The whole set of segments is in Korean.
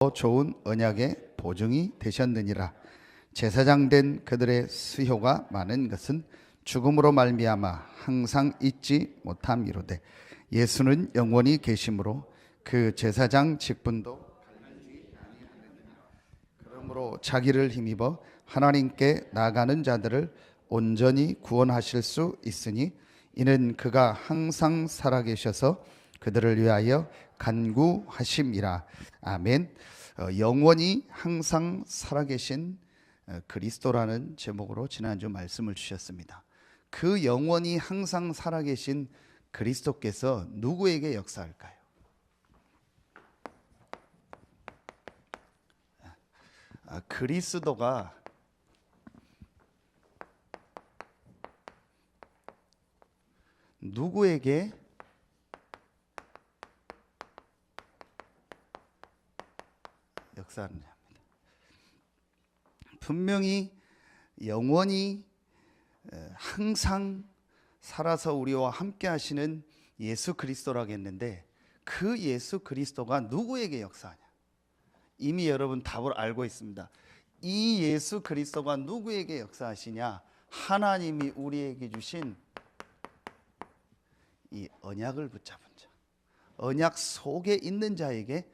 더 좋은 언약의 보증이 되셨느니라. 제사장 된 그들의 수효가 많은 것은 죽음으로 말미암아 항상 잊지 못함이로되 예수는 영원히 계심으로 그 제사장 직분도 그러므로 자기를 힘입어 하나님께 나가는 자들을 온전히 구원하실 수 있으니 이는 그가 항상 살아계셔서 그들을 위하여 간구하심이라. 아멘. 영원히 항상 살아계신 그리스도라는 제목으로 지난주 말씀을 주셨습니다. 그 영원히 항상 살아계신 그리스도께서 누구에게 역사할까요? 그리스도가 누구에게 역사하느냐 합니다. 분명히 영원히 항상 살아서 우리와 함께 하시는 예수 그리스도라고 했는데 그 예수 그리스도가 누구에게 역사하냐? 이미 여러분 답을 알고 있습니다. 이 예수 그리스도가 누구에게 역사하시냐? 하나님이 우리에게 주신 이 언약을 붙잡은 자, 언약 속에 있는 자에게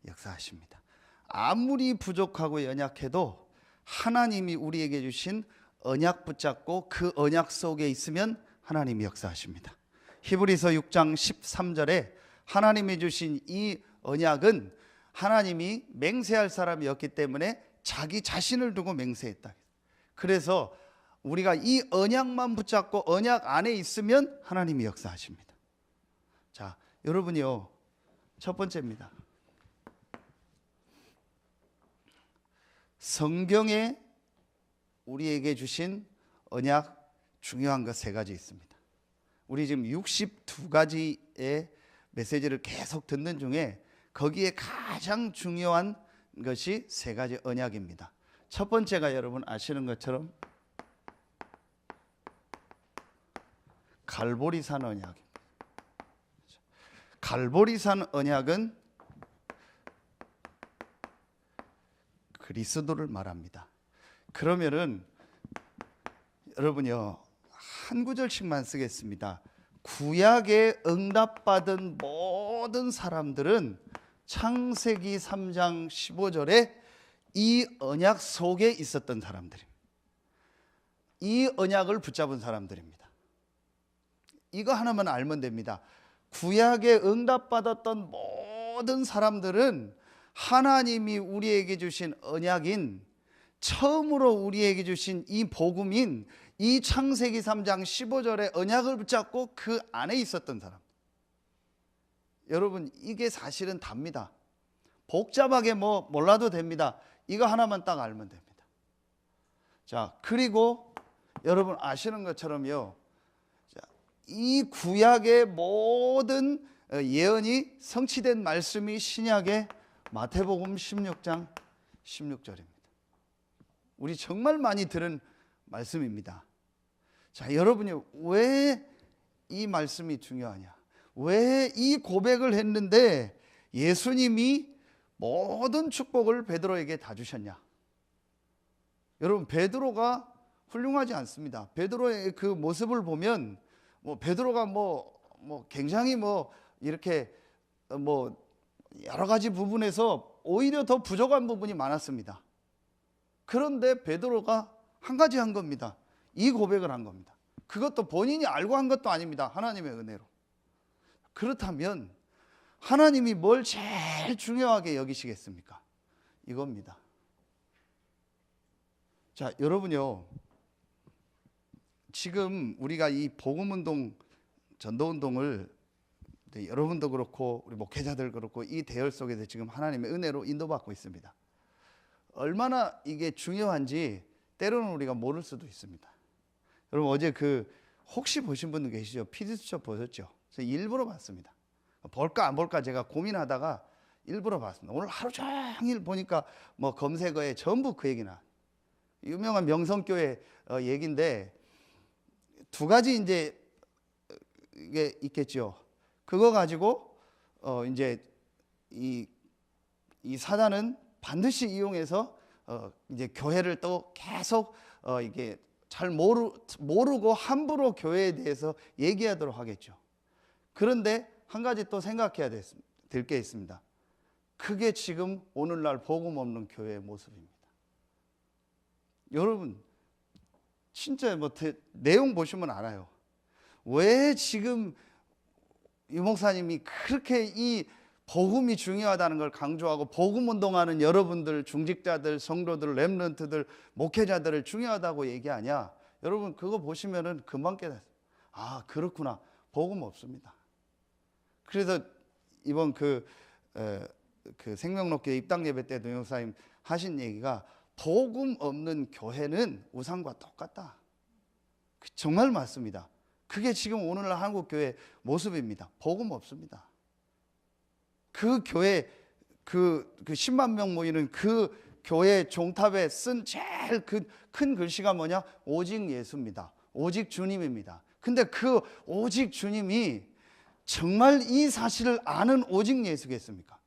역사하십니다. 아무리 부족하고 연약해도 하나님이 우리에게 주신 언약 붙잡고 그 언약 속에 있으면 하나님이 역사하십니다. 히브리서 6장 13절에 하나님이 주신 이 언약은 하나님이 맹세할 사람이었기 때문에 자기 자신을 두고 맹세했다. 그래서 우리가 이 언약만 붙잡고 언약 안에 있으면 하나님이 역사하십니다. 자, 여러분이요, 첫 번째입니다. 성경에 우리에게 주신 언약 중요한 것 세 가지 있습니다. 우리 지금 62가지의 메시지를 계속 듣는 중에 거기에 가장 중요한 것이 세 가지 언약입니다. 첫 번째가 여러분 아시는 것처럼 갈보리산 언약입니다. 갈보리산 언약은 그리스도를 말합니다. 그러면은 여러분요, 한 구절씩만 쓰겠습니다. 구약에 응답받은 모든 사람들은 창세기 3장 15절에 이 언약 속에 있었던 사람들입니다. 이 언약을 붙잡은 사람들입니다. 이거 하나만 알면 됩니다. 구약에 응답받았던 모든 사람들은 하나님이 우리에게 주신 언약인, 처음으로 우리에게 주신 이 복음인 이 창세기 3장 15절의 언약을 붙잡고 그 안에 있었던 사람. 여러분, 이게 사실은 답니다. 복잡하게 몰라도 됩니다. 이거 하나만 딱 알면 됩니다. 자, 그리고 여러분 아시는 것처럼요, 이 구약의 모든 예언이 성취된 말씀이 신약의 마태복음 16장 16절입니다. 우리 정말 많이 들은 말씀입니다. 자, 여러분이 왜 이 말씀이 중요하냐? 왜 이 고백을 했는데 예수님이 모든 축복을 베드로에게 다 주셨냐? 여러분, 베드로가 훌륭하지 않습니다. 베드로의 그 모습을 보면 베드로가 굉장히 이렇게 여러 가지 부분에서 오히려 더 부족한 부분이 많았습니다. 그런데 베드로가 한 가지 한 겁니다. 이 고백을 한 겁니다. 그것도 본인이 알고 한 것도 아닙니다. 하나님의 은혜로. 그렇다면 하나님이 뭘 제일 중요하게 여기시겠습니까? 이겁니다. 자, 여러분요, 지금 우리가 이 복음운동, 전도운동을 여러분도 그렇고 우리 목회자들 그렇고 이 대열 속에서 지금 하나님의 은혜로 인도받고 있습니다. 얼마나 이게 중요한지 때로는 우리가 모를 수도 있습니다. 여러분, 어제 혹시 보신 분들 계시죠? 피디수첩 보셨죠? 제가 일부러 봤습니다. 볼까 안 볼까 제가 고민하다가 일부러 봤습니다. 오늘 하루 종일 보니까 검색어에 전부 그 얘기나, 유명한 명성교회 얘기인데 두 가지 이제 이게 있겠죠. 그거 가지고 이제 이 이 사단은 반드시 이용해서 이제 교회를 또 계속 이게 잘 모르고 함부로 교회에 대해서 얘기하도록 하겠죠. 그런데 한 가지 또 생각해야 될 게 있습니다. 그게 지금 오늘날 복음 없는 교회의 모습입니다. 여러분 진짜 내용 보시면 알아요. 왜 지금 유 목사님이 그렇게 이 복음이 중요하다는 걸 강조하고 복음 운동하는 여러분들, 중직자들, 성도들, 렘넌트들, 목회자들을 중요하다고 얘기하냐? 여러분 그거 보시면은 금방 깨닫어요. 아 그렇구나. 복음 없습니다. 그래서 이번 그 생명록교회 입당 예배 때도 유 목사님 하신 얘기가 복음 없는 교회는 우상과 똑같다. 정말 맞습니다. 그게 지금 오늘날 한국 교회 모습입니다. 복음 없습니다. 그 교회 그 10만 명 모이는 그 교회 종탑에 쓴 제일 큰 글씨가 뭐냐? 오직 예수입니다. 오직 주님입니다. 근데 그 오직 주님이 정말 이 사실을 아는 오직 예수겠습니까?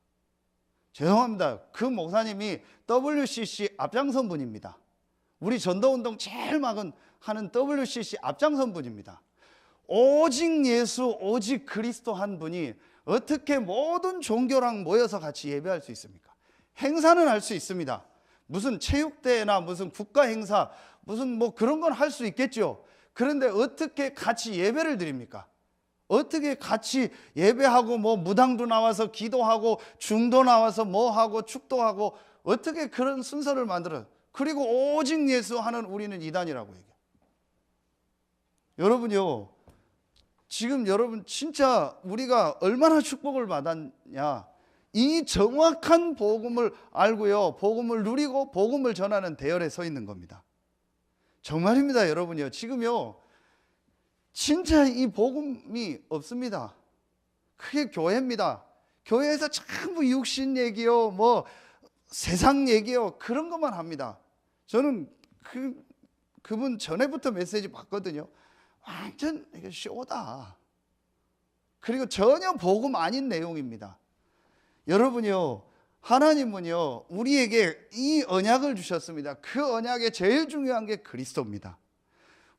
죄송합니다. 그 목사님이 WCC 앞장선 분입니다. 우리 전도운동 제일 막은 하는 WCC 앞장선 분입니다. 오직 예수, 오직 그리스도 한 분이 어떻게 모든 종교랑 모여서 같이 예배할 수 있습니까? 행사는 할 수 있습니다. 무슨 체육대회나 무슨 국가 행사, 무슨 그런 건 할 수 있겠죠. 그런데 어떻게 같이 예배를 드립니까? 어떻게 같이 예배하고 무당도 나와서 기도하고 중도 나와서 하고 축도하고 어떻게 그런 순서를 만들어요? 그리고 오직 예수 하는 우리는 이단이라고 얘기해요. 여러분요, 지금 여러분 진짜 우리가 얼마나 축복을 받았냐. 이 정확한 복음을 알고요, 복음을 누리고 복음을 전하는 대열에 서 있는 겁니다. 정말입니다. 여러분요, 지금요 진짜 이 복음이 없습니다. 그게 교회입니다. 교회에서 전부 육신 얘기요, 세상 얘기요, 그런 것만 합니다. 저는 그분 전에부터 메시지 봤거든요. 완전 이게 쇼다. 그리고 전혀 복음 아닌 내용입니다. 여러분요, 하나님은요 우리에게 이 언약을 주셨습니다. 그 언약의 제일 중요한 게 그리스도입니다.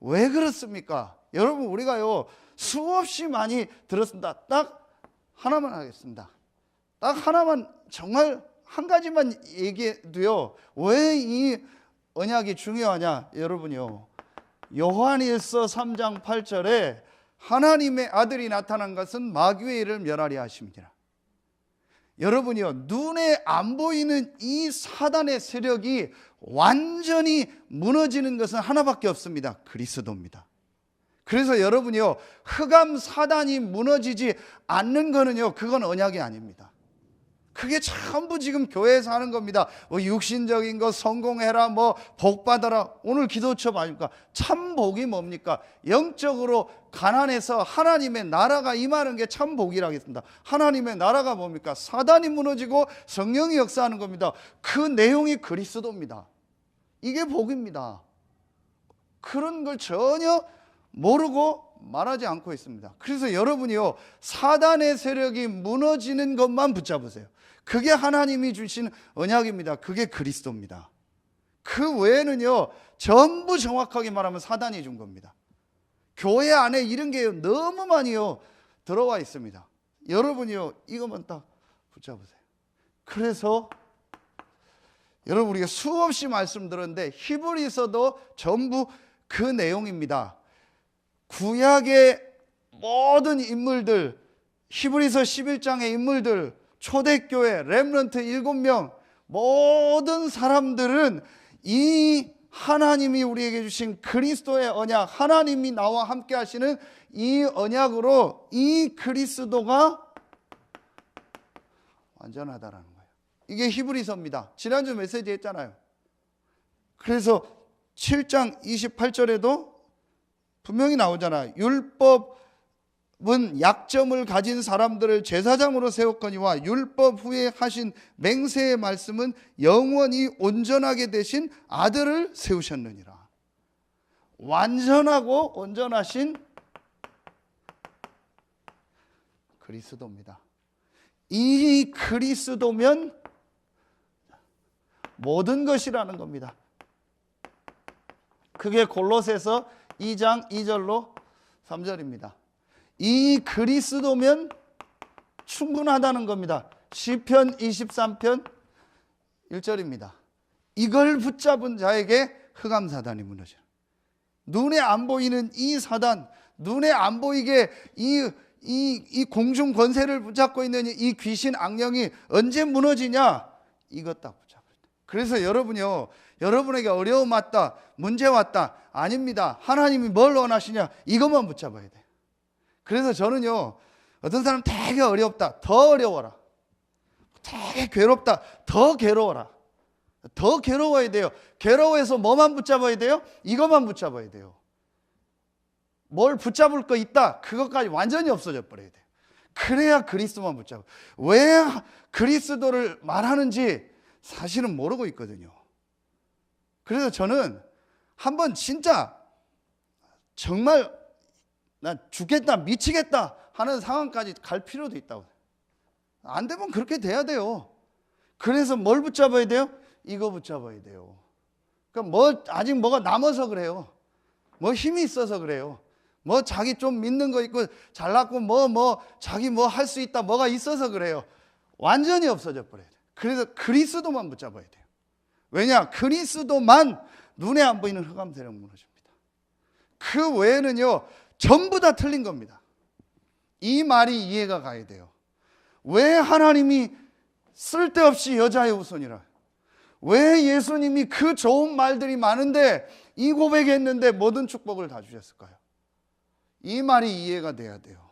왜 그렇습니까? 여러분 우리가요 수없이 많이 들었습니다. 딱 하나만 하겠습니다. 딱 하나만, 정말 한 가지만 얘기해도요 왜 이 언약이 중요하냐. 여러분요, 요한일서 3장 8절에 하나님의 아들이 나타난 것은 마귀의 일을 멸하려 하심이니라. 여러분이요, 눈에 안 보이는 이 사단의 세력이 완전히 무너지는 것은 하나밖에 없습니다. 그리스도입니다. 그래서 여러분이요, 흑암 사단이 무너지지 않는 거는요, 그건 언약이 아닙니다. 그게 전부 지금 교회에서 하는 겁니다. 육신적인 거 성공해라, 복 받아라. 오늘 기도처 봐니까 참 복이 뭡니까? 영적으로 가난해서 하나님의 나라가 임하는 게 참 복이라겠습니다. 하나님의 나라가 뭡니까? 사단이 무너지고 성령이 역사하는 겁니다. 그 내용이 그리스도입니다. 이게 복입니다. 그런 걸 전혀 모르고 말하지 않고 있습니다. 그래서 여러분이요, 사단의 세력이 무너지는 것만 붙잡으세요. 그게 하나님이 주신 언약입니다. 그게 그리스도입니다. 그 외에는요 전부 정확하게 말하면 사단이 준 겁니다. 교회 안에 이런 게 너무 많이요 들어와 있습니다. 여러분이요 이것만 딱 붙잡으세요. 그래서 여러분 우리가 수없이 말씀드렸는데 히브리서도 전부 그 내용입니다. 구약의 모든 인물들, 히브리서 11장의 인물들, 초대교회, 렘넌트 7명, 모든 사람들은 이 하나님이 우리에게 주신 그리스도의 언약, 하나님이 나와 함께 하시는 이 언약으로 이 그리스도가 완전하다라는 거예요. 이게 히브리서입니다. 지난주 메시지 했잖아요. 그래서 7장 28절에도 분명히 나오잖아요. 율법은 약점을 가진 사람들을 제사장으로 세웠거니와 율법 후에 하신 맹세의 말씀은 영원히 온전하게 되신 아들을 세우셨느니라. 완전하고 온전하신 그리스도입니다. 이 그리스도면 모든 것이라는 겁니다. 그게 골로새서 2장 2절로 3절입니다. 이 그리스도면 충분하다는 겁니다. 시편 23편 1절입니다. 이걸 붙잡은 자에게 흑암사단이 무너져. 눈에 안 보이는 이 사단, 눈에 안 보이게 이 공중 권세를 붙잡고 있는 이 귀신 악령이 언제 무너지냐? 이것 딱 붙잡을 때. 그래서 여러분요, 여러분에게 어려움 왔다, 문제 왔다, 아닙니다. 하나님이 뭘 원하시냐? 이것만 붙잡아야 돼요. 그래서 저는요, 어떤 사람 되게 어렵다, 더 어려워라. 되게 괴롭다, 더 괴로워라. 더 괴로워야 돼요. 괴로워해서 뭐만 붙잡아야 돼요? 이것만 붙잡아야 돼요. 뭘 붙잡을 거 있다, 그것까지 완전히 없어져 버려야 돼요. 그래야 그리스도만 붙잡아. 왜 그리스도를 말하는지 사실은 모르고 있거든요. 그래서 저는 한번 진짜 정말 나 죽겠다, 미치겠다 하는 상황까지 갈 필요도 있다고. 안 되면 그렇게 돼야 돼요. 그래서 뭘 붙잡아야 돼요? 이거 붙잡아야 돼요. 그러니까 아직 뭐가 남아서 그래요. 뭐 힘이 있어서 그래요. 뭐 자기 좀 믿는 거 있고 잘났고 자기 뭐 할 수 있다 뭐가 있어서 그래요. 완전히 없어져 버려야 돼요. 그래서 그리스도만 붙잡아야 돼요. 왜냐? 그리스도만 눈에 안 보이는 흑암 세력 무너집니다. 그 외에는요 전부 다 틀린 겁니다. 이 말이 이해가 가야 돼요. 왜 하나님이 쓸데없이 여자의 후손이라? 왜 예수님이 그 좋은 말들이 많은데 이 고백했는데 모든 축복을 다 주셨을까요? 이 말이 이해가 돼야 돼요.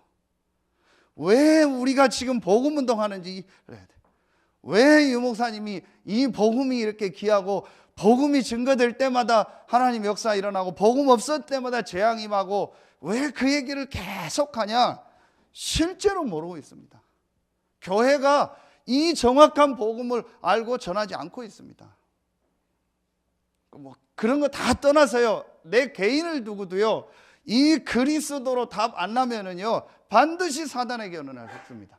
왜 우리가 지금 복음 운동하는지 그래야 돼요. 왜 유목사님이 이 복음이 이렇게 귀하고 복음이 증거될 때마다 하나님 역사 일어나고 복음 없을 때마다 재앙 임하고 왜 그 얘기를 계속하냐? 실제로 모르고 있습니다. 교회가 이 정확한 복음을 알고 전하지 않고 있습니다. 뭐 그런 거 다 떠나서요, 내 개인을 두고도요, 이 그리스도로 답 안 나면은요 반드시 사단에게 어느 날 죽습니다.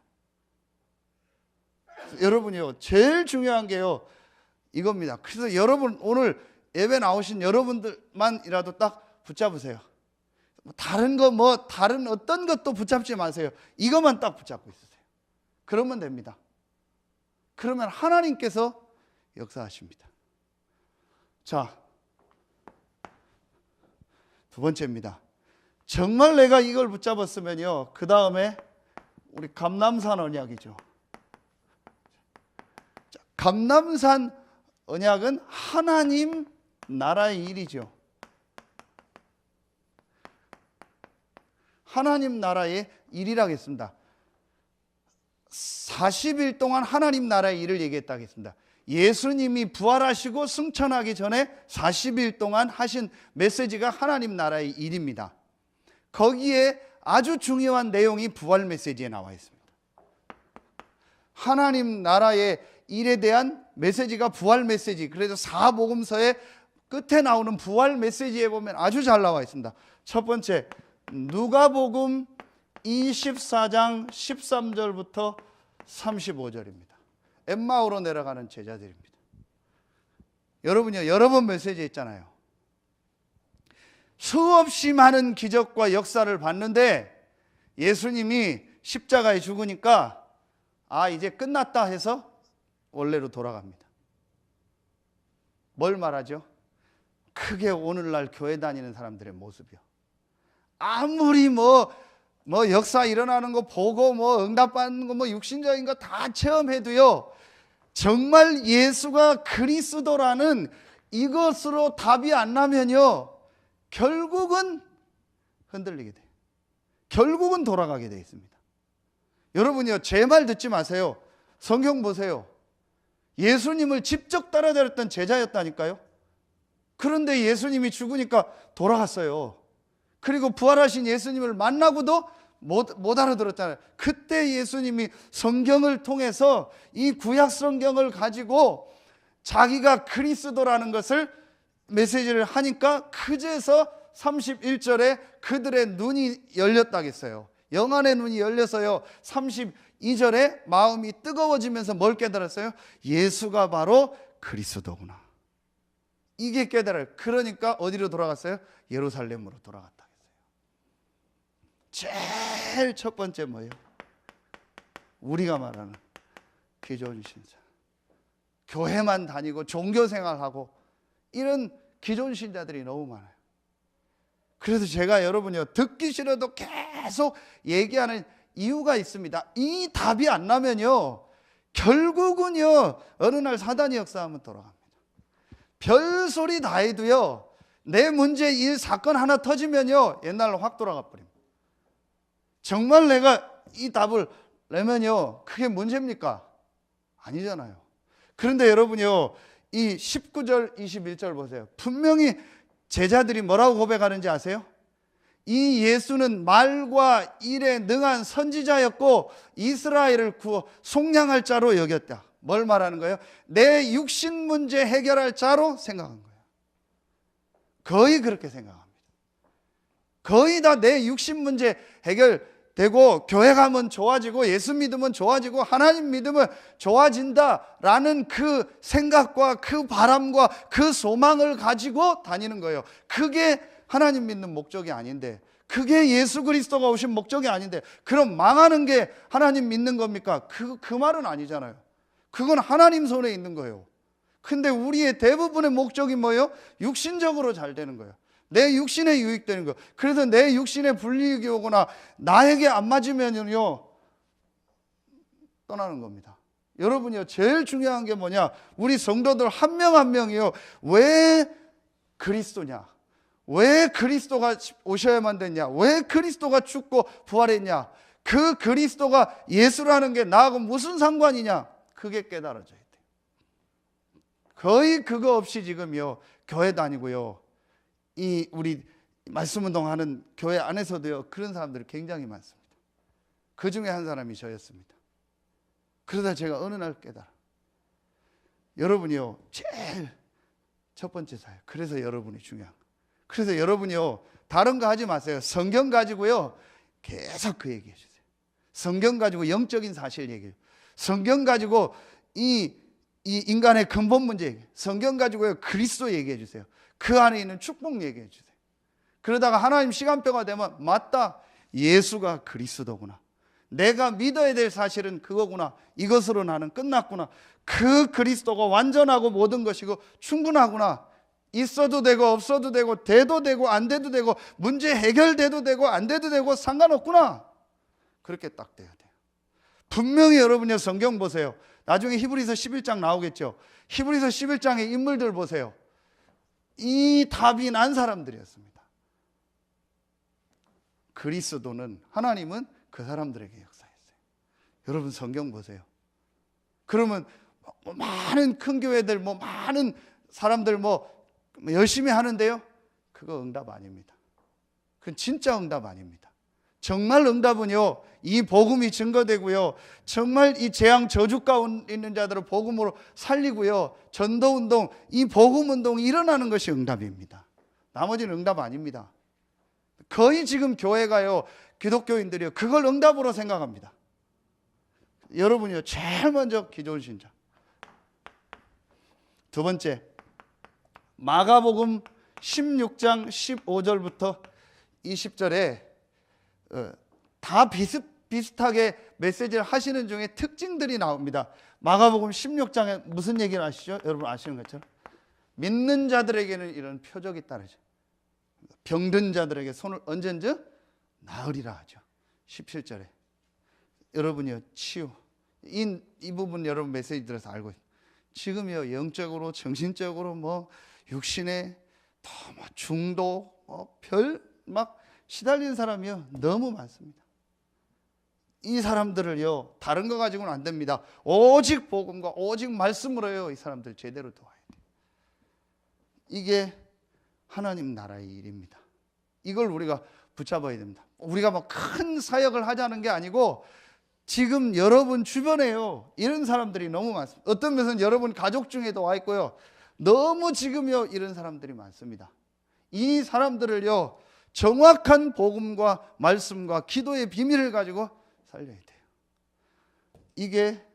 여러분이요, 제일 중요한 게요 이겁니다. 그래서 여러분 오늘 예배 나오신 여러분들만이라도 딱 붙잡으세요. 다른 거 다른 어떤 것도 붙잡지 마세요. 이것만 딱 붙잡고 있으세요. 그러면 됩니다. 그러면 하나님께서 역사하십니다. 자, 두 번째입니다. 정말 내가 이걸 붙잡았으면요, 그 다음에 우리 감람산 언약이죠. 감람산 언약은 하나님 나라의 일이죠. 하나님 나라의 일이라겠습니다. 40일 동안 하나님 나라의 일을 얘기했다겠습니다. 예수님이 부활하시고 승천하기 전에 40일 동안 하신 메시지가 하나님 나라의 일입니다. 거기에 아주 중요한 내용이 부활 메시지에 나와 있습니다. 하나님 나라의 일에 대한 메시지가 부활 메시지. 그래서 사복음서의 끝에 나오는 부활 메시지에 보면 아주 잘 나와 있습니다. 첫 번째, 누가복음 24장 13절부터 35절입니다. 엠마오로 내려가는 제자들입니다. 여러분요, 여러 번 메시지 있잖아요. 수없이 많은 기적과 역사를 봤는데 예수님이 십자가에 죽으니까 이제 끝났다 해서 원래로 돌아갑니다. 뭘 말하죠? 크게 오늘날 교회 다니는 사람들의 모습이요. 아무리 역사 일어나는 거 보고 응답받는 거 육신적인 거 다 체험해도요, 정말 예수가 그리스도라는 이것으로 답이 안 나면요 결국은 흔들리게 돼요. 결국은 돌아가게 되어 있습니다. 여러분이요, 제 말 듣지 마세요. 성경 보세요. 예수님을 직접 따라다녔던 제자였다니까요. 그런데 예수님이 죽으니까 돌아갔어요. 그리고 부활하신 예수님을 만나고도 못 알아들었잖아요. 그때 예수님이 성경을 통해서 이 구약 성경을 가지고 자기가 그리스도라는 것을 메시지를 하니까 그제서 31절에 그들의 눈이 열렸다겠어요. 영안의 눈이 열려서요, 32절에 마음이 뜨거워지면서 뭘 깨달았어요? 예수가 바로 그리스도구나. 이게 깨달아요. 그러니까 어디로 돌아갔어요? 예루살렘으로 돌아갔다 했어요. 제일 첫 번째 뭐예요? 우리가 말하는 기존 신자, 교회만 다니고 종교생활하고 이런 기존 신자들이 너무 많아요. 그래서 제가 여러분요, 듣기 싫어도 계속 얘기하는 이유가 있습니다. 이 답이 안 나면요, 결국은요 어느 날 사단이 역사하면 돌아갑니다. 별소리 다 해도요, 내 문제 일 사건 하나 터지면요 옛날로 확 돌아가 버립니다. 정말 내가 이 답을 내면요 그게 문제입니까? 아니잖아요. 그런데 여러분요, 이 19절 21절 보세요. 분명히 제자들이 뭐라고 고백하는지 아세요? 이 예수는 말과 일에 능한 선지자였고 이스라엘을 구워 속량할 자로 여겼다. 뭘 말하는 거예요? 내 육신 문제 해결할 자로 생각한 거예요. 거의 그렇게 생각합니다. 거의 다 내 육신 문제 해결되고 교회 가면 좋아지고 예수 믿으면 좋아지고 하나님 믿으면 좋아진다라는 그 생각과 그 바람과 그 소망을 가지고 다니는 거예요. 그게 하나님 믿는 목적이 아닌데, 그게 예수 그리스도가 오신 목적이 아닌데, 그럼 망하는 게 하나님 믿는 겁니까? 그 말은 아니잖아요. 그건 하나님 손에 있는 거예요. 근데 우리의 대부분의 목적이 뭐예요? 육신적으로 잘 되는 거예요. 내 육신에 유익되는 거. 그래서 내 육신에 불이익이 오거나 나에게 안 맞으면요 떠나는 겁니다. 여러분이요, 제일 중요한 게 뭐냐? 우리 성도들 한 명 한 명이요, 왜 그리스도냐? 왜 그리스도가 오셔야만 됐냐? 왜 그리스도가 죽고 부활했냐? 그 그리스도가 예수라는 게 나하고 무슨 상관이냐? 그게 깨달아져야 돼요. 거의 그거 없이 지금요 교회 다니고요, 이 우리 말씀운동 하는 교회 안에서도요 그런 사람들이 굉장히 많습니다. 그 중에 한 사람이 저였습니다. 그러다 제가 어느 날 깨달아, 여러분이요 제일 첫 번째 사역. 그래서 여러분이 중요한 거예요. 그래서 여러분이요 다른 거 하지 마세요. 성경 가지고요 계속 그 얘기해 주세요. 성경 가지고 영적인 사실 얘기해요. 성경 가지고 이 인간의 근본 문제 얘기해요. 성경 가지고요 그리스도 얘기해 주세요. 그 안에 있는 축복 얘기해 주세요. 그러다가 하나님 시간표가 되면 맞다, 예수가 그리스도구나, 내가 믿어야 될 사실은 그거구나, 이것으로 나는 끝났구나, 그 그리스도가 완전하고 모든 것이고 충분하구나, 있어도 되고 없어도 되고 돼도 되고 안 돼도 되고 문제 해결돼도 되고 안 돼도 되고 상관없구나, 그렇게 딱 돼야 돼요. 분명히 여러분이 성경 보세요. 나중에 히브리서 11장 나오겠죠. 히브리서 11장의 인물들 보세요. 이 답이 난 사람들이었습니다. 그리스도는, 하나님은 그 사람들에게 역사했어요. 여러분 성경 보세요. 그러면 많은 큰 교회들, 많은 사람들 열심히 하는데요, 그거 응답 아닙니다. 그건 진짜 응답 아닙니다. 정말 응답은요, 이 복음이 증거되고요, 정말 이 재앙 저주 가운데 있는 자들을 복음으로 살리고요, 전도운동, 이 복음운동이 일어나는 것이 응답입니다. 나머지는 응답 아닙니다. 거의 지금 교회가요, 기독교인들이요 그걸 응답으로 생각합니다. 여러분이요 제일 먼저 기존 신자. 두 번째, 마가복음 16장 15절부터 20절에 다 비슷하게 메시지를 하시는 중에 특징들이 나옵니다. 마가복음 16장에 무슨 얘기를 하시죠? 여러분 아시는 것처럼 믿는 자들에게는 이런 표적이 따르죠. 병든 자들에게 손을 얹은즉 나으리라 하죠. 17절에 여러분이요 치유, 이 부분 여러분 메시지 들어서 알고 있어요. 지금요 영적으로 정신적으로 육신에 중도 별 시달리는 사람이요 너무 많습니다. 이 사람들을요 다른 거 가지고는 안 됩니다. 오직 복음과 오직 말씀으로요 이 사람들 제대로 도와야 돼요. 이게 하나님 나라의 일입니다. 이걸 우리가 붙잡아야 됩니다. 우리가 큰 사역을 하자는 게 아니고 지금 여러분 주변에요 이런 사람들이 너무 많습니다. 어떤 면에서는 여러분 가족 중에도 와 있고요, 너무 지금요 이런 사람들이 많습니다. 이 사람들을요 정확한 복음과 말씀과 기도의 비밀을 가지고 살려야 돼요. 이게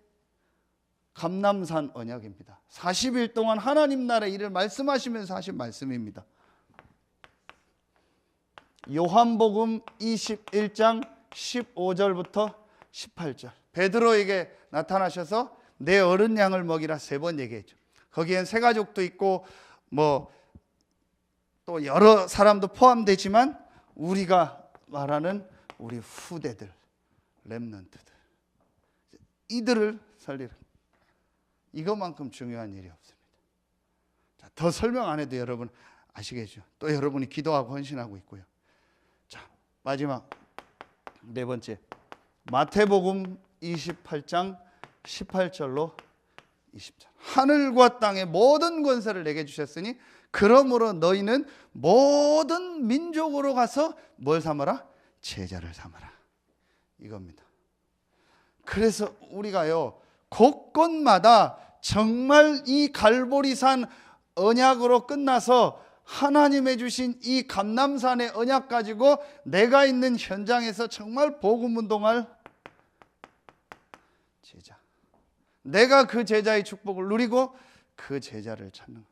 감람산 언약입니다. 40일 동안 하나님 나라의 일을 말씀하시면서 하신 말씀입니다. 요한복음 21장 15절부터 18절. 베드로에게 나타나셔서 내 어른 양을 먹이라 3번 얘기했죠. 거기엔 세 가족도 있고 뭐 또 여러 사람도 포함되지만 우리가 말하는 우리 후대들, 렘넌트들, 이들을 살리라. 이것만큼 중요한 일이 없습니다. 자, 더 설명 안 해도 여러분 아시겠죠? 또 여러분이 기도하고 헌신하고 있고요. 자, 마지막 4번째, 마태복음 28장 18절로 20절. 하늘과 땅의 모든 권세를 내게 주셨으니 그러므로 너희는 모든 민족으로 가서 뭘 삼아라? 제자를 삼아라. 이겁니다. 그래서 우리가요, 곳곳마다 정말 이 갈보리산 언약으로 끝나서 하나님의 주신 이 감람산의 언약 가지고 내가 있는 현장에서 정말 복음 운동할 제자, 내가 그 제자의 축복을 누리고 그 제자를 찾는.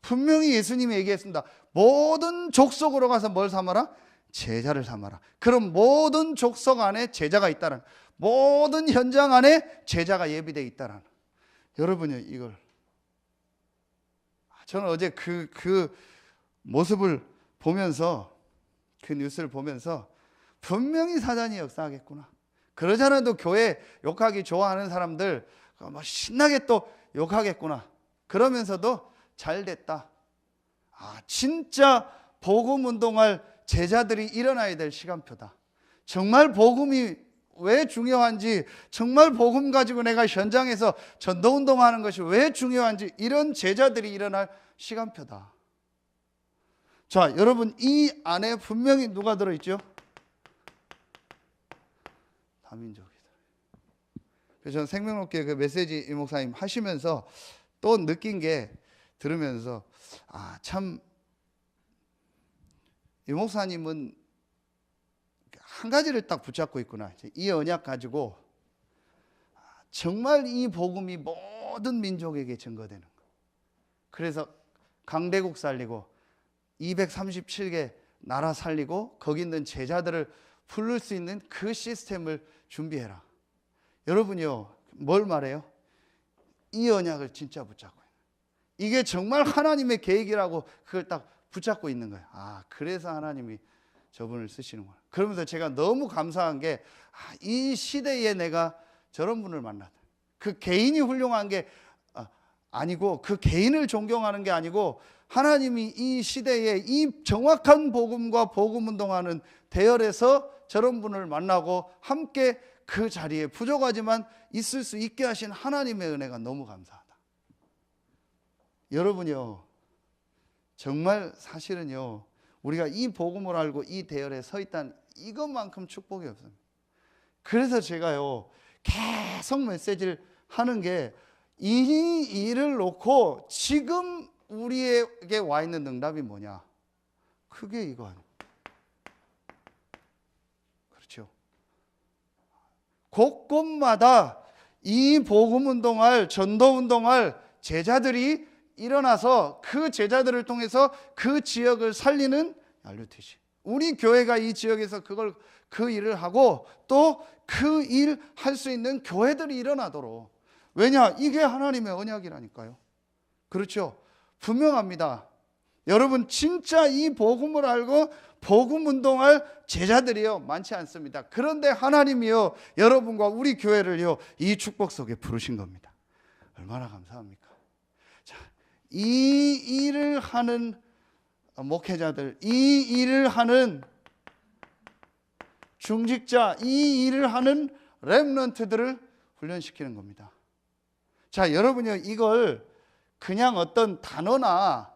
분명히 예수님이 얘기했습니다. 모든 족속으로 가서 뭘 삼아라? 제자를 삼아라. 그럼 모든 족속 안에 제자가 있다는, 모든 현장 안에 제자가 예비되어 있다는. 여러분이 이걸, 저는 어제 그 모습을 보면서, 그 뉴스를 보면서 분명히 사단이 역사하겠구나. 그러지 않아도 교회 욕하기 좋아하는 사람들 막 신나게 또 욕하겠구나. 그러면서도 잘 됐다. 진짜 복음 운동할 제자들이 일어나야 될 시간표다. 정말 복음이 왜 중요한지, 정말 복음 가지고 내가 현장에서 전도 운동하는 것이 왜 중요한지, 이런 제자들이 일어날 시간표다. 자, 여러분, 이 안에 분명히 누가 들어있죠? 다민족이다. 그래서 저는 생명롭게 그 메시지 이 목사님 하시면서 또 느낀 게, 들으면서 참 이 목사님은 한 가지를 딱 붙잡고 있구나. 이 언약 가지고 정말 이 복음이 모든 민족에게 증거되는 거. 그래서 강대국 살리고 237개 나라 살리고 거기 있는 제자들을 부를 수 있는 그 시스템을 준비해라. 여러분이요, 뭘 말해요? 이 언약을 진짜 붙잡고, 이게 정말 하나님의 계획이라고 그걸 딱 붙잡고 있는 거예요. 그래서 하나님이 저분을 쓰시는구나. 그러면서 제가 너무 감사한 게, 이 시대에 내가 저런 분을 만났다. 그 개인이 훌륭한 게 아니고, 그 개인을 존경하는 게 아니고, 하나님이 이 시대에 이 정확한 복음과 복음 운동하는 대열에서 저런 분을 만나고 함께 그 자리에 부족하지만 있을 수 있게 하신 하나님의 은혜가 너무 감사하다. 여러분요, 정말 사실은요, 우리가 이 복음을 알고 이 대열에 서 있다는 이것만큼 축복이 없습니다. 그래서 제가요, 계속 메시지를 하는 게, 이 일을 놓고 지금 우리에게 와 있는 응답이 뭐냐? 그게 이거 아니에요. 그렇죠? 곳곳마다 이 복음 운동할, 전도 운동할 제자들이 일어나서 그 제자들을 통해서 그 지역을 살리는 RUTC. 우리 교회가 이 지역에서 그 일을 하고 또 그 일 할 수 있는 교회들이 일어나도록. 왜냐? 이게 하나님의 언약이라니까요. 그렇죠? 분명합니다. 여러분, 진짜 이 복음을 알고 복음 운동할 제자들이요, 많지 않습니다. 그런데 하나님이요, 여러분과 우리 교회를요, 이 축복 속에 부르신 겁니다. 얼마나 감사합니까? 자, 이 일을 하는 목회자들, 이 일을 하는 중직자, 이 일을 하는 렘넌트들을 훈련시키는 겁니다. 자, 여러분요, 이걸 그냥 어떤 단어나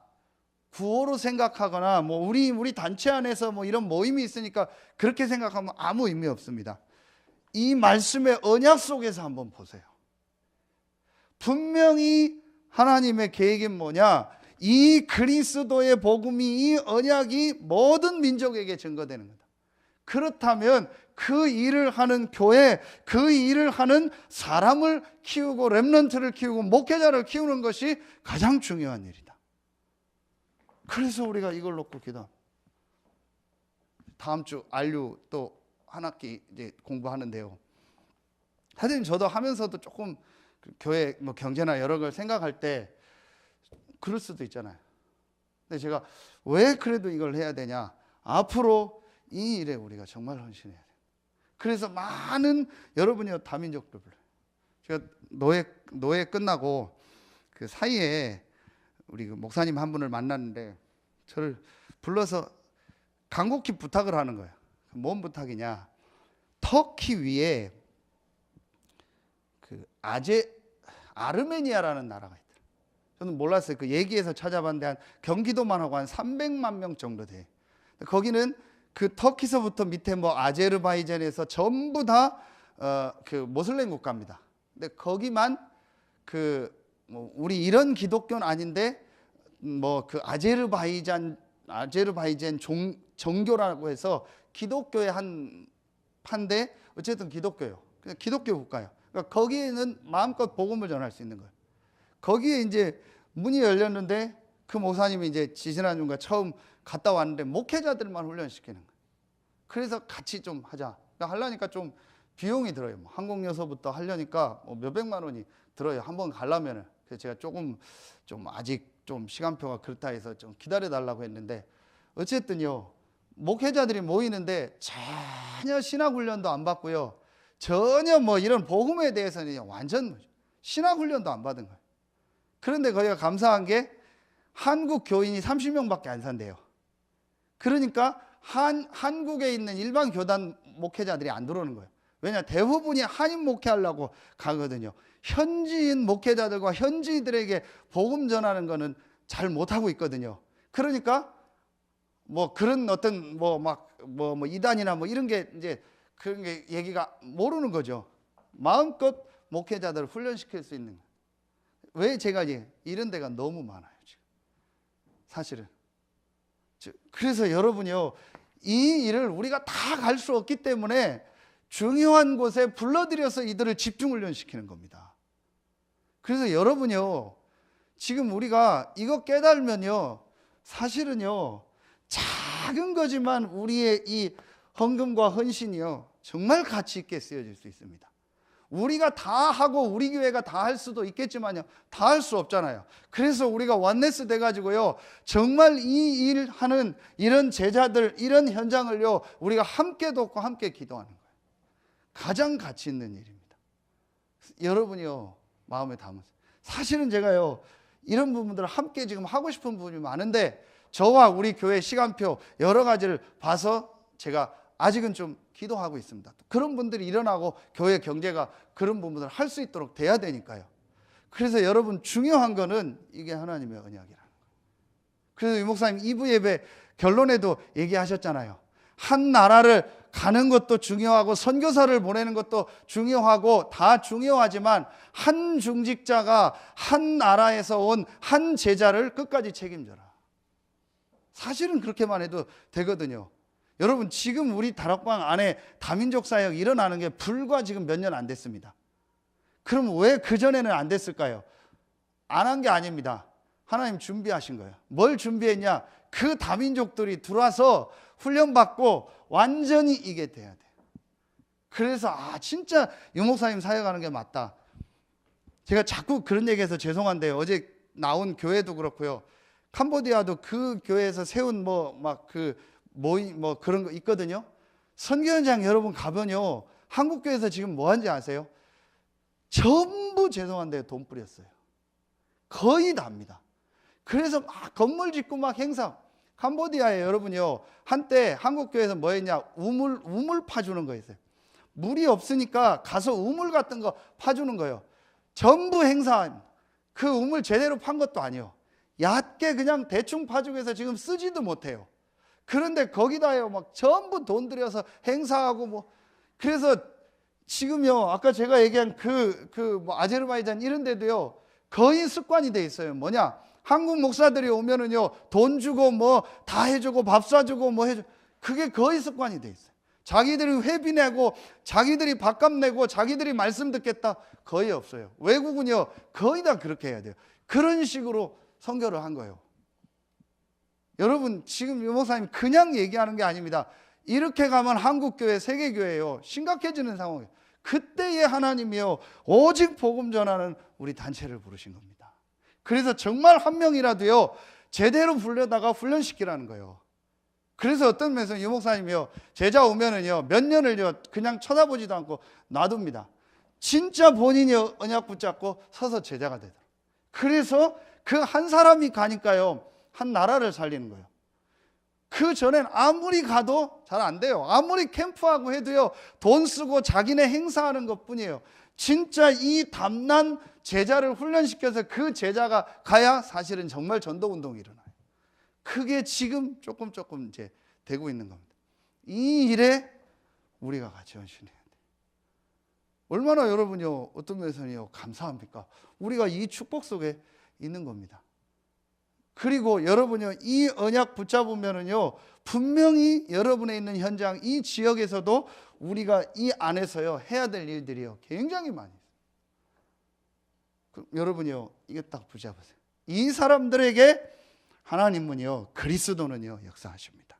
구호로 생각하거나 뭐 우리 단체 안에서 뭐 이런 모임이 있으니까 그렇게 생각하면 아무 의미 없습니다. 이 말씀의 언약 속에서 한번 보세요. 분명히 하나님의 계획이 뭐냐? 이 그리스도의 복음이, 이 언약이 모든 민족에게 증거되는 거다. 그렇다면 그 일을 하는 교회, 그 일을 하는 사람을 키우고 렘넌트를 키우고 목회자를 키우는 것이 가장 중요한 일이다. 그래서 우리가 이걸 놓고 기도합니다. 다음 주 RU 또 한 학기 이제 공부하는데요. 하여튼 저도 하면서도 조금 교회 뭐 경제나 여러 걸 생각할 때 그럴 수도 있잖아요. 근데 제가 왜 그래도 이걸 해야 되냐? 앞으로 이 일에 우리가 정말 헌신해야 돼요. 그래서 많은 여러분이 다민족들 불러요. 제가 노예 끝나고 그 사이에 우리 그 목사님 한 분을 만났는데 저를 불러서 간곡히 부탁을 하는 거예요. 뭔 부탁이냐? 터키 위에 그 아르메니아라는 나라가 있더라고요. 저는 몰랐어요. 그 얘기에서 찾아봤는데 한 경기도만 하고 한 300만 명 정도 돼. 거기는 그 터키서부터 밑에 뭐 아제르바이잔에서 전부 다 그 모슬렘 국가입니다. 근데 거기만 그 뭐 우리 이런 기독교는 아닌데 뭐 그 아제르바이잔 정교라고 해서 기독교의 한 판데 어쨌든 기독교요. 그냥 기독교 국가예요. 그러니까 거기에는 마음껏 복음을 전할 수 있는 거예요. 거기에 이제 문이 열렸는데 그 목사님이 이제 지지난주인가 처음 갔다 왔는데 목회자들만 훈련시키는 거예요. 그래서 같이 좀 하자. 그러니까 하려니까 좀 비용이 들어요. 뭐 항공요소부터 하려니까 뭐 몇백만 원이 들어요. 한번 가려면은. 그래서 제가 조금 좀 아직 좀 시간표가 그렇다 해서 좀 기다려 달라고 했는데 어쨌든요. 목회자들이 모이는데 전혀 신학훈련도 안 받고요. 전혀 뭐 이런 복음에 대해서는 완전 신학훈련도 안 받은 거예요. 그런데 거기가 감사한 게 한국 교인이 30명밖에 안 산대요. 그러니까 한국에 있는 일반 교단 목회자들이 안 들어오는 거예요. 왜냐? 대부분이 한인 목회하려고 가거든요. 현지인 목회자들과 현지인들에게 복음 전하는 거는 잘 못하고 있거든요. 그러니까 뭐 그런 어떤 뭐 이단이나 뭐 이런 게 이제 그런 게 얘기가 모르는 거죠. 마음껏 목회자들을 훈련시킬 수 있는. 왜 제가 이런 데가 너무 많아요, 지금. 사실은. 그래서 여러분이요, 이 일을 우리가 다 갈 수 없기 때문에 중요한 곳에 불러들여서 이들을 집중 훈련시키는 겁니다. 그래서 여러분이요, 지금 우리가 이거 깨달으면요, 사실은요, 작은 거지만 우리의 이 헌금과 헌신이요, 정말 가치 있게 쓰여질 수 있습니다. 우리가 다 하고 우리 교회가 다 할 수도 있겠지만요, 다 할 수 없잖아요. 그래서 우리가 원네스 돼가지고요, 정말 이 일하는 이런 제자들, 이런 현장을요, 우리가 함께 돕고 함께 기도하는 거예요. 가장 가치 있는 일입니다. 여러분이요, 마음에 담으세요. 사실은 제가요, 이런 부분들을 함께 지금 하고 싶은 부분이 많은데 저와 우리 교회 시간표 여러 가지를 봐서 제가 아직은 좀 기도하고 있습니다. 그런 분들이 일어나고 교회 경제가 그런 부분을 할 수 있도록 돼야 되니까요. 그래서 여러분 중요한 거는 이게 하나님의 언약이라는 거예요. 그래서 유 목사님 2부 예배 결론에도 얘기하셨잖아요. 한 나라를 가는 것도 중요하고 선교사를 보내는 것도 중요하고 다 중요하지만 한 중직자가 한 나라에서 온 한 제자를 끝까지 책임져라. 사실은 그렇게만 해도 되거든요. 여러분 지금 우리 다락방 안에 다민족 사역 일어나는 게 불과 지금 몇 년 안 됐습니다. 그럼 왜 그전에는 안 됐을까요? 안 한 게 아닙니다. 하나님 준비하신 거예요. 뭘 준비했냐? 그 다민족들이 들어와서 훈련받고 완전히 이게 돼야 돼요. 그래서 진짜 유 목사님 사역하는 게 맞다. 제가 자꾸 그런 얘기해서 죄송한데요. 어제 나온 교회도 그렇고요. 캄보디아도 그 교회에서 세운 모임 그런 거 있거든요. 선교 현장 여러분 가면요, 한국 교회에서 지금 뭐 하는지 아세요? 전부 죄송한데 돈 뿌렸어요. 거의 다입니다. 그래서 건물 짓고 행사. 캄보디아에 여러분요, 한때 한국 교회에서 뭐 했냐? 우물 파주는 거 있어요. 물이 없으니까 가서 우물 같은 거 파주는 거예요. 전부 행사. 그 우물 제대로 판 것도 아니에요. 얕게 그냥 대충 파주고 해서 지금 쓰지도 못해요. 그런데 거기다요, 전부 돈 들여서 행사하고 그래서 지금요, 아까 제가 얘기한 아제르바이잔 이런 데도요, 거의 습관이 돼 있어요. 뭐냐? 한국 목사들이 오면은요, 돈 주고 다 해주고 밥 사주고 해주고, 그게 거의 습관이 돼 있어요. 자기들이 회비 내고 자기들이 밥값 내고 자기들이 말씀 듣겠다 거의 없어요. 외국은요 거의 다 그렇게 해야 돼요. 그런 식으로 선교를 한 거예요. 여러분 지금 유 목사님 그냥 얘기하는 게 아닙니다. 이렇게 가면 한국교회 세계교회요 심각해지는 상황이에요. 그때의 하나님이요 오직 복음 전하는 우리 단체를 부르신 겁니다. 그래서 정말 한 명이라도요 제대로 불려다가 훈련시키라는 거예요. 그래서 어떤 면에서 유 목사님이요 제자 오면은요 몇 년을요 그냥 쳐다보지도 않고 놔둡니다. 진짜 본인이 언약 붙잡고 서서 제자가 되더라고요. 그래서 그 한 사람이 가니까요 한 나라를 살리는 거예요. 그 전엔 아무리 가도 잘 안 돼요. 아무리 캠프하고 해도요 돈 쓰고 자기네 행사하는 것 뿐이에요. 진짜 이 담난 제자를 훈련시켜서 그 제자가 가야 사실은 정말 전도운동이 일어나요. 그게 지금 조금 이제 되고 있는 겁니다. 이 일에 우리가 같이 헌신해야 돼요. 얼마나 여러분요 어떤 면에서는요 감사합니까? 우리가 이 축복 속에 있는 겁니다. 그리고 여러분요 이 언약 붙잡으면은요 분명히 여러분의 있는 현장 이 지역에서도 우리가 이 안에서요 해야 될 일들이요 굉장히 많이 있어요. 여러분요 이게 딱 붙잡으세요. 이 사람들에게 하나님은요 그리스도는요 역사하십니다.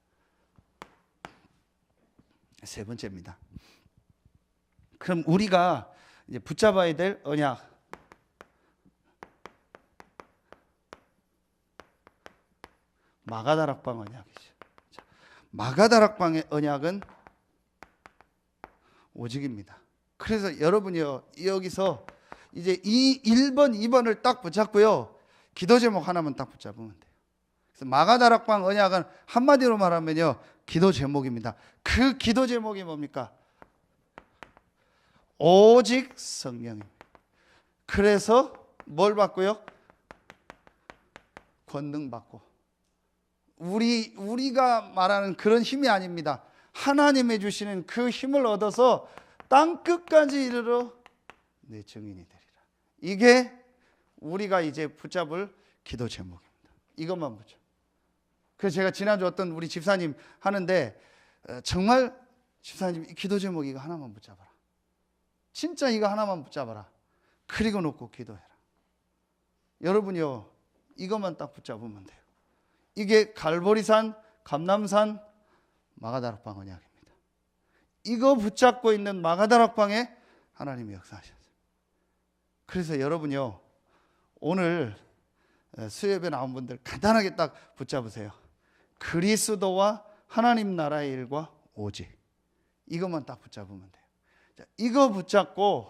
세 번째입니다. 그럼 우리가 이제 붙잡아야 될 언약 마가다락방 언약이죠. 마가다락방의 언약은 오직입니다. 그래서 여러분이요 여기서 이제 이 1번 2번을 딱 붙잡고요 기도 제목 하나만 딱 붙잡으면 돼요. 그래서 마가다락방 언약은 한마디로 말하면요 기도 제목입니다. 그 기도 제목이 뭡니까? 오직 성령입니다. 그래서 뭘 받고요? 권능 받고. 우리가 말하는 그런 힘이 아닙니다. 하나님이 주시는 그 힘을 얻어서 땅 끝까지 이르러 내 증인이 되리라. 이게 우리가 이제 붙잡을 기도 제목입니다. 이것만 붙여. 그래서 제가 지난주 어떤 우리 집사님 하는데 정말 집사님 이 기도 제목 이거 하나만 붙잡아라. 진짜 이거 하나만 붙잡아라. 그리고 놓고 기도해라. 여러분이요 이것만 딱 붙잡으면 돼요. 이게 갈보리산, 감람산, 마가다락방 언약입니다. 이거 붙잡고 있는 마가다락방에 하나님이 역사하셨어요. 그래서 여러분요 오늘 수요예배 나온 분들 간단하게 딱 붙잡으세요. 그리스도와 하나님 나라의 일과 오직 이것만 딱 붙잡으면 돼요. 자, 이거 붙잡고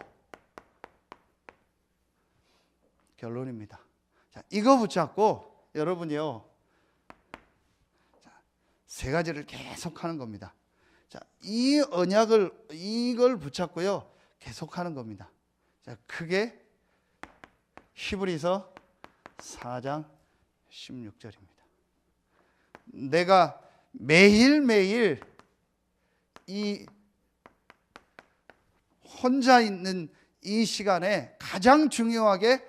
결론입니다. 자, 이거 붙잡고 여러분이요 세 가지를 계속 하는 겁니다. 자, 이 언약을 이걸 붙잡고요 계속 하는 겁니다. 자, 그게 히브리서 4장 16절입니다. 내가 매일매일 이 혼자 있는 이 시간에 가장 중요하게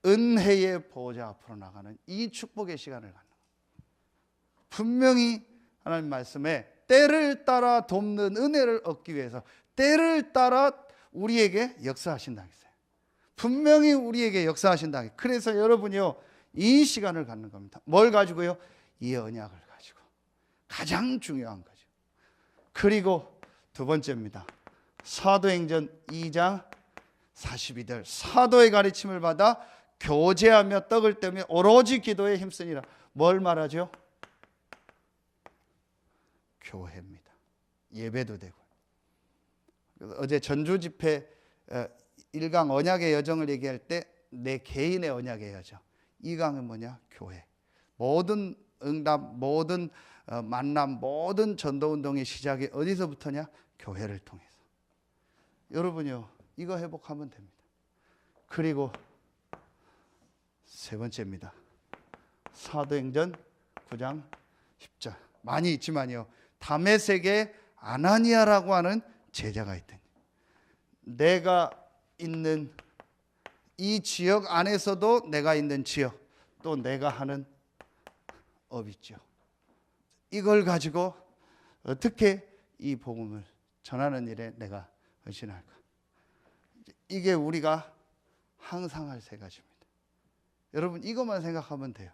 은혜의 보호자 앞으로 나가는 이 축복의 시간을 갖는 거예요. 분명히 하나님 말씀에 때를 따라 돕는 은혜를 얻기 위해서 때를 따라 우리에게 역사하신다 했어요. 분명히 우리에게 역사하신다. 그래서 여러분이요 이 시간을 갖는 겁니다. 뭘 가지고요? 이 언약을 가지고. 가장 중요한 거죠. 그리고 두 번째입니다. 사도행전 2장 42절 사도의 가르침을 받아 교제하며 떡을 떼며 오로지 기도에 힘쓰니라. 뭘 말하죠? 교회입니다. 예배도 되고. 어제 전주 집회 1강 언약의 여정을 얘기할 때 내 개인의 언약의 여정. 2강은 뭐냐? 교회. 모든 응답, 모든 만남, 모든 전도운동의 시작이 어디서부터냐? 교회를 통해서. 여러분이요 이거 회복하면 됩니다. 그리고 세 번째입니다. 사도행전 9장 10절 많이 있지만요 다메섹에 아나니아라고 하는 제자가 있더니 내가 있는 이 지역 안에서도 내가 있는 지역 또 내가 하는 업 있죠. 이걸 가지고 어떻게 이 복음을 전하는 일에 내가 헌신할까? 이게 우리가 항상 할 세 가지입니다. 여러분 이것만 생각하면 돼요.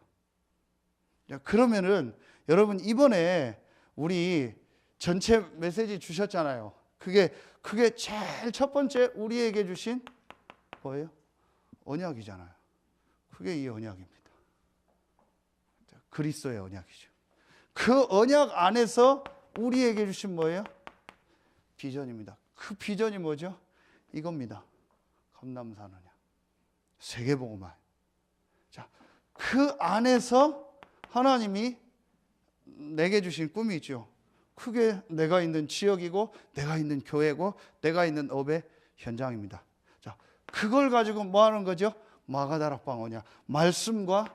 그러면은 여러분 이번에 우리 전체 메시지 주셨잖아요. 그게 제일 첫 번째 우리에게 주신 뭐예요? 언약이잖아요. 그게 이 언약입니다. 그리스도의 언약이죠. 그 언약 안에서 우리에게 주신 뭐예요? 비전입니다. 그 비전이 뭐죠? 이겁니다. 감람산 언약. 세계복음화. 자, 그 안에서 하나님이 내게 주신 꿈이 있죠. 그게 내가 있는 지역이고 내가 있는 교회고 내가 있는 업의 현장입니다. 자, 그걸 가지고 뭐 하는 거죠? 마가다락방 언약. 말씀과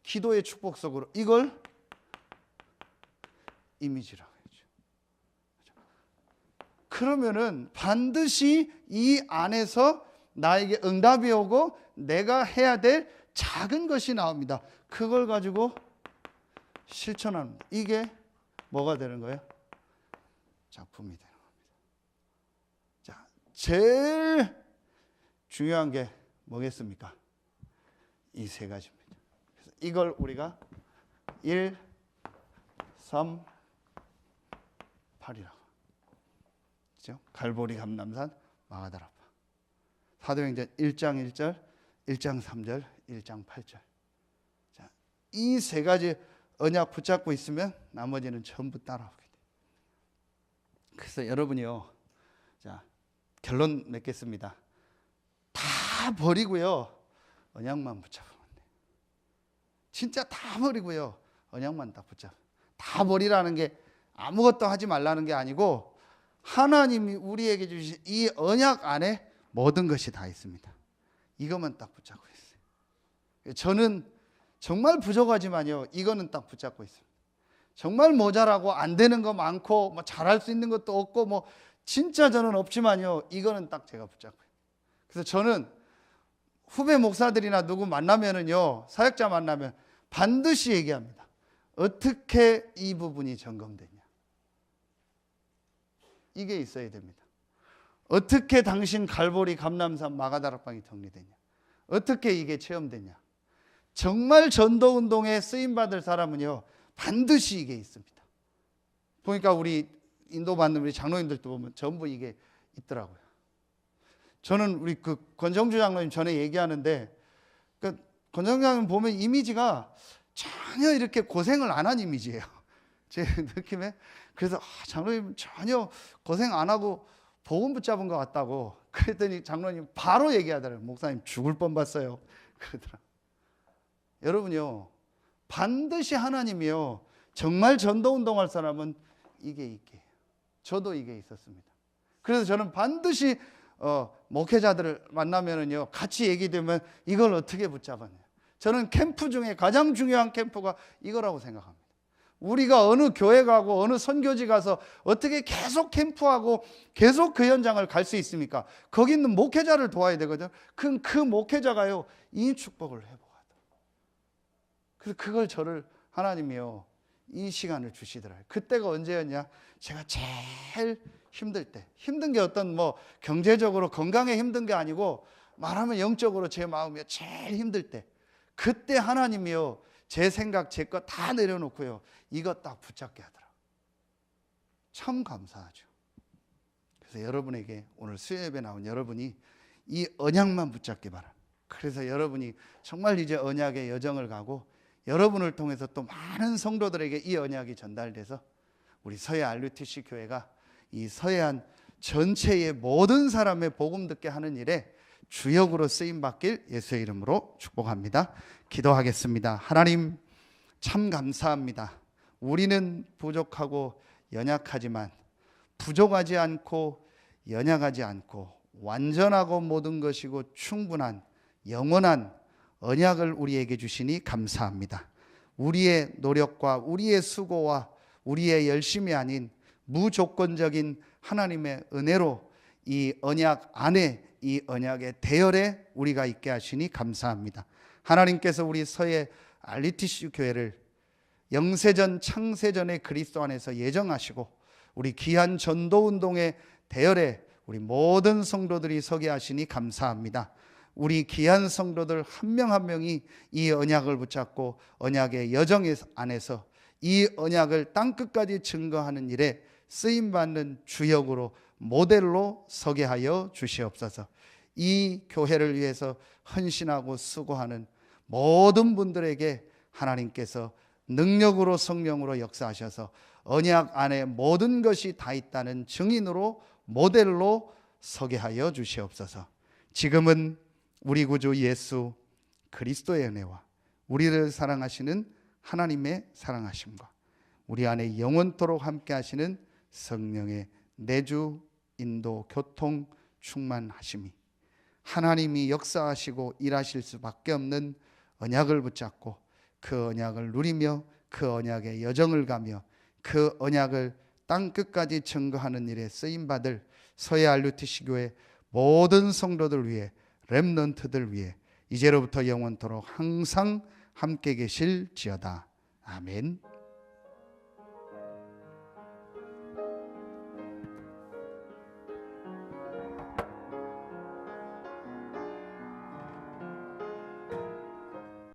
기도의 축복 속으로 이걸 이미지라고 했죠. 그러면은 반드시 이 안에서 나에게 응답이 오고 내가 해야 될 작은 것이 나옵니다. 그걸 가지고 실천합니다. 이게 뭐가 되는 거예요? 작품이 되는 겁니다. 자, 제일 중요한 게 뭐겠습니까? 이 세 가지입니다. 그래서 이걸 우리가 1, 3, 8이라고. 그렇죠? 갈보리 감람산 마가다락방. 사도행전 1장 1절, 1장 3절, 1장 8절. 자, 이 세 가지 언약 붙잡고 있으면 나머지는 전부 따라오게 돼요. 그래서 여러분이요. 자, 결론 맺겠습니다. 다 버리고요. 언약만 붙잡으면 돼요. 진짜 다 버리고요. 언약만 딱 붙잡아. 다 버리라는 게 아무것도 하지 말라는 게 아니고 하나님이 우리에게 주신 이 언약 안에 모든 것이 다 있습니다. 이것만 딱 붙잡고 있어요. 저는 정말 부족하지만요. 이거는 딱 붙잡고 있습니다. 정말 모자라고 안 되는 거 많고 뭐 잘할 수 있는 것도 없고 뭐 진짜 저는 없지만요. 이거는 딱 제가 붙잡고 있어요. 그래서 저는 후배 목사들이나 누구 만나면은요. 사역자 만나면 반드시 얘기합니다. 어떻게 이 부분이 점검되냐. 이게 있어야 됩니다. 어떻게 당신 갈보리 감람산 마가다락방이 정리되냐. 어떻게 이게 체험되냐. 정말 전도운동에 쓰임받을 사람은요. 반드시 이게 있습니다. 보니까 우리 인도받는 우리 장로님들도 보면 전부 이게 있더라고요. 저는 우리 그 권정주 장로님 전에 얘기하는데 권정주 장로님 보면 이미지가 전혀 이렇게 고생을 안 한 이미지예요. 제 느낌에. 그래서 장로님 전혀 고생 안 하고 복음 붙잡은 것 같다고. 그랬더니 장로님 바로 얘기하더라고요. 목사님 죽을 뻔 봤어요. 그러더라고요. 여러분요. 반드시 하나님이요. 정말 전도운동할 사람은 이게 있게 해요. 저도 이게 있었습니다. 그래서 저는 반드시 목회자들을 만나면은요. 같이 얘기되면 이걸 어떻게 붙잡았냐. 저는 캠프 중에 가장 중요한 캠프가 이거라고 생각합니다. 우리가 어느 교회 가고 어느 선교지 가서 어떻게 계속 캠프하고 계속 그 현장을 갈 수 있습니까? 거기 있는 목회자를 도와야 되거든요. 그 목회자가요. 이 축복을 회복하다. 그래서 그걸 저를 하나님이요. 이 시간을 주시더라고요. 그때가 언제였냐? 제가 제일 힘들 때. 힘든 게 어떤 뭐 경제적으로 건강에 힘든 게 아니고 말하면 영적으로 제 마음이 제일 힘들 때. 그때 하나님이요. 제 생각, 제 것 다 내려놓고요. 이거 딱 붙잡게 하더라고요. 참 감사하죠. 그래서 여러분에게 오늘 수요예배 나온 여러분이 이 언약만 붙잡기 바랍니다. 그래서 여러분이 정말 이제 언약의 여정을 가고 여러분을 통해서 또 많은 성도들에게 이 언약이 전달돼서 우리 서해 RUTC 교회가 이 서해안 전체의 모든 사람의 복음 듣게 하는 일에 주역으로 쓰임받길 예수의 이름으로 축복합니다. 기도하겠습니다. 하나님 참 감사합니다. 우리는 부족하고 연약하지만 부족하지 않고 연약하지 않고 완전하고 모든 것이고 충분한 영원한 언약을 우리에게 주시니 감사합니다. 우리의 노력과 우리의 수고와 우리의 열심이 아닌 무조건적인 하나님의 은혜로 이 언약 안에 이 언약의 대열에 우리가 있게 하시니 감사합니다. 하나님께서 우리 서해 RUTC 교회를 영세전 창세전의 그리스도 안에서 예정하시고 우리 귀한 전도운동의 대열에 우리 모든 성도들이 서게 하시니 감사합니다. 우리 귀한 성도들 한 명 한 명이 이 언약을 붙잡고 언약의 여정 안에서 이 언약을 땅끝까지 증거하는 일에 쓰임받는 주역으로 모델로 서게 하여 주시옵소서. 이 교회를 위해서 헌신하고 수고하는 모든 분들에게 하나님께서 능력으로 성령으로 역사하셔서 언약 안에 모든 것이 다 있다는 증인으로 모델로 서게 하여 주시옵소서. 지금은 우리 구주 예수 그리스도의 은혜와 우리를 사랑하시는 하나님의 사랑하심과 우리 안에 영원토록 함께 하시는 성령의 내주 인도 교통 충만하심이 하나님이 역사하시고 일하실 수밖에 없는 언약을 붙잡고 그 언약을 누리며 그 언약의 여정을 가며 그 언약을 땅끝까지 증거하는 일에 쓰임받을 서해 RUTC 교회 모든 성도들 위해 렘넌트들 위해 이제로부터 영원토록 항상 함께 계실지어다. 아멘.